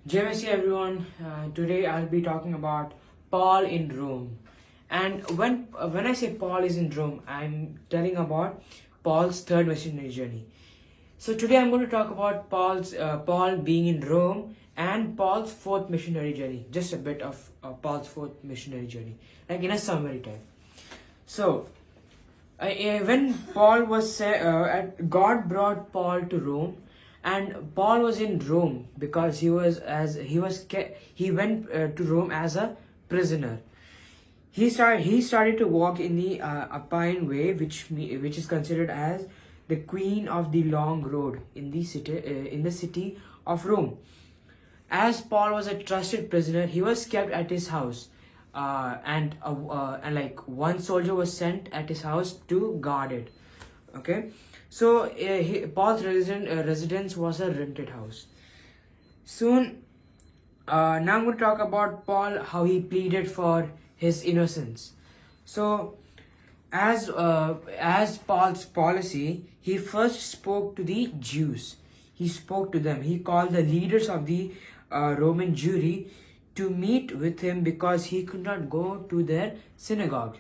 JMC everyone, today I'll be talking about Paul in Rome. And when I say Paul is in Rome, I'm telling about Paul's third missionary journey. So today I'm going to talk about Paul being in Rome and Paul's fourth missionary journey. Just a bit of Paul's fourth missionary journey, like in a summary type. So when Paul was God brought Paul to Rome, and Paul was in Rome because he went to Rome as a prisoner. He started to walk in the Appian Way, which is considered as the queen of the long road in the city of Rome. As Paul was a trusted prisoner, he was kept at his house, and like one soldier was sent at his house to guard it. Okay, so Paul's residence was a rented house. Soon, now I'm going to talk about Paul, how he pleaded for his innocence. So, as Paul's policy, he first spoke to the Jews. He spoke to them. He called the leaders of the Roman Jewry to meet with him because he could not go to their synagogue.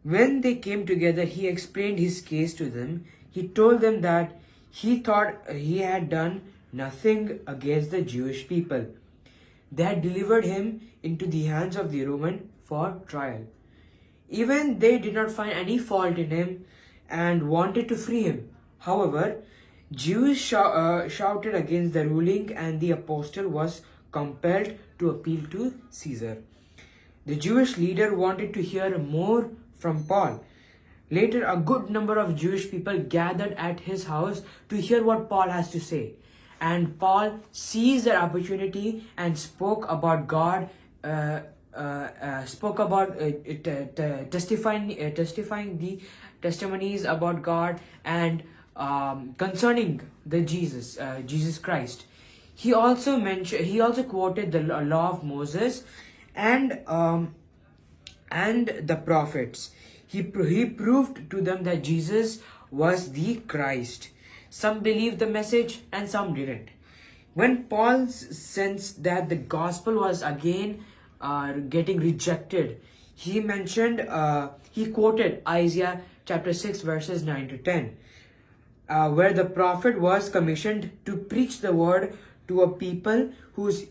When they came together, he explained his case to them. He told them that he thought he had done nothing against the Jewish people. They had delivered him into the hands of the Roman for trial. Even they did not find any fault in him and wanted to free him. However, Jews shouted against the ruling, and the apostle was compelled to appeal to Caesar. The Jewish leader wanted to hear more from Paul. Later, a good number of Jewish people gathered at his house to hear what Paul has to say. And Paul seized the opportunity and spoke about God, testifying the testimonies about God and concerning the Jesus Christ. He also quoted the law of Moses and the prophets. He proved to them that Jesus was the Christ. Some believed the message and some didn't. When Paul sensed that the gospel was again getting rejected, he quoted Isaiah chapter 6 verses 9 to 10, where the prophet was commissioned to preach the word to a people whose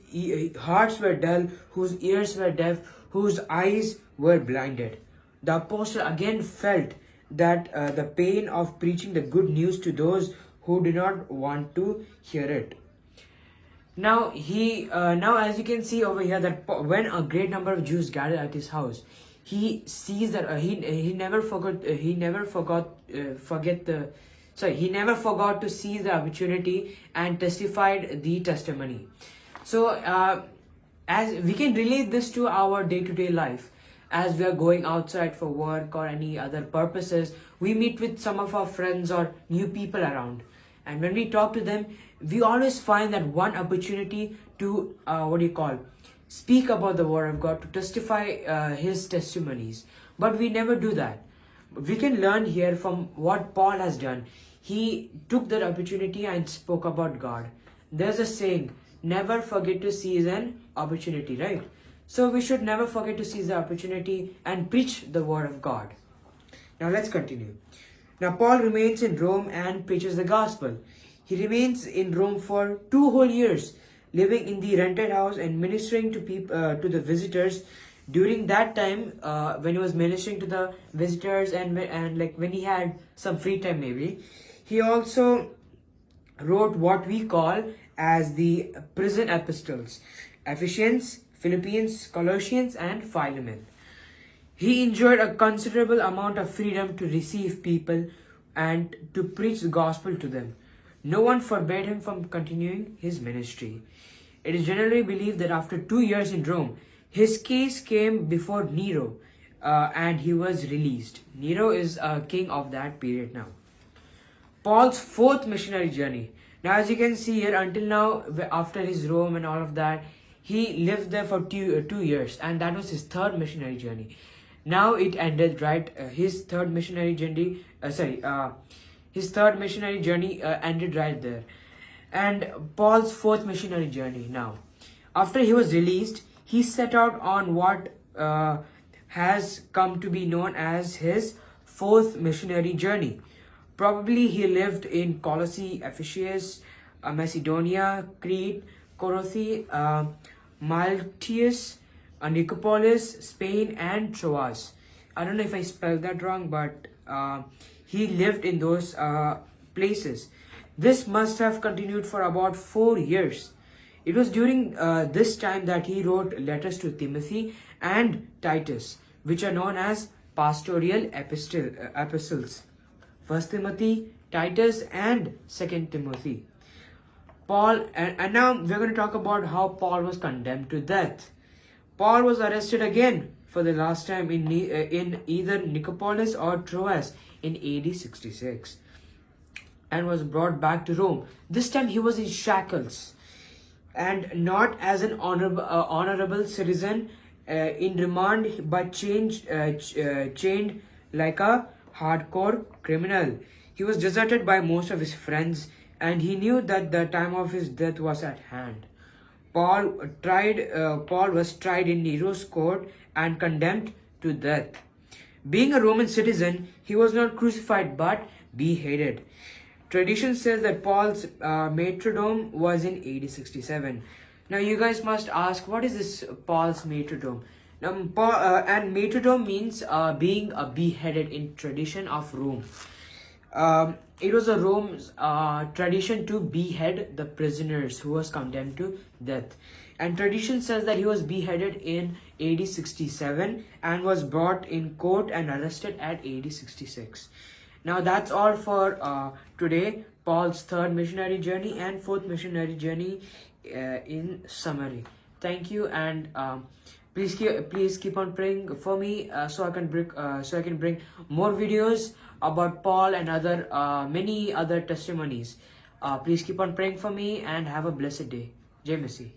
hearts were dull, whose ears were deaf, whose eyes were blinded. The apostle again felt that the pain of preaching the good news to those who do not want to hear it. Now as you can see over here, that when a great number of Jews gathered at his house, he sees that he never forgot to seize the opportunity and testified the testimony. So as we can relate this to our day-to-day life, as we are going outside for work or any other purposes, we meet with some of our friends or new people around, and when we talk to them, we always find that one opportunity to speak about the word of God, to testify his testimonies, but we never do that. We can learn here from what Paul has done. He took that opportunity and spoke about God. There's a saying, never forget to seize an opportunity, right? So we should never forget to seize the opportunity and preach the word of God. Now let's continue. Now Paul remains in Rome and preaches the gospel. He remains in Rome for 2 whole years, living in the rented house and ministering to to the visitors. During that time, when he was ministering to the visitors and like when he had some free time, maybe he also wrote what we call as the prison epistles: Ephesians, Philippians, Colossians, and Philemon. He enjoyed a considerable amount of freedom to receive people and to preach the gospel to them. No one forbade him from continuing his ministry. It is generally believed that after 2 years in Rome, his case came before Nero, and he was released. Nero is a king of that period now. Paul's fourth missionary journey. Now, as you can see here, until now, after his Rome and all of that, he lived there for 2 years, and that was his third missionary journey. Now it ended, right? His third missionary journey ended right there. And Paul's fourth missionary journey. Now, after he was released, he set out on what has come to be known as his fourth missionary journey. Probably he lived in Colossae, Ephesus, Macedonia, Crete, Corothe, Maltius, Nicopolis, Spain, and Troas. I don't know if I spelled that wrong, but he lived in those places. This must have continued for about 4 years. It was during this time that he wrote letters to Timothy and Titus, which are known as pastoral epistles. First Timothy, Titus, and Second Timothy. Paul, and now we're going to talk about how Paul was condemned to death. Paul was arrested again for the last time in either Nicopolis or Troas in AD 66 and was brought back to Rome. This time he was in shackles and not as an honorable citizen in remand, but chained like a hardcore criminal. He was deserted by most of his friends, and he knew that the time of his death was at hand. Paul was tried in Nero's court and condemned to death. Being a Roman citizen, he was not crucified but beheaded. Tradition says that Paul's martyrdom was in AD 67. Now you guys must ask, what is this Paul's martyrdom? Now, and martyrdom means being beheaded in tradition of Rome. It was a Rome's tradition to behead the prisoners who was condemned to death. And tradition says that he was beheaded in AD 67 and was brought in court and arrested at AD 66. Now that's all for today. Paul's third missionary journey and fourth missionary journey in summary. Thank you, and please keep on praying for me so I can bring more videos about Paul and other many other testimonies. Please keep on praying for me and have a blessed day. Jai Masi.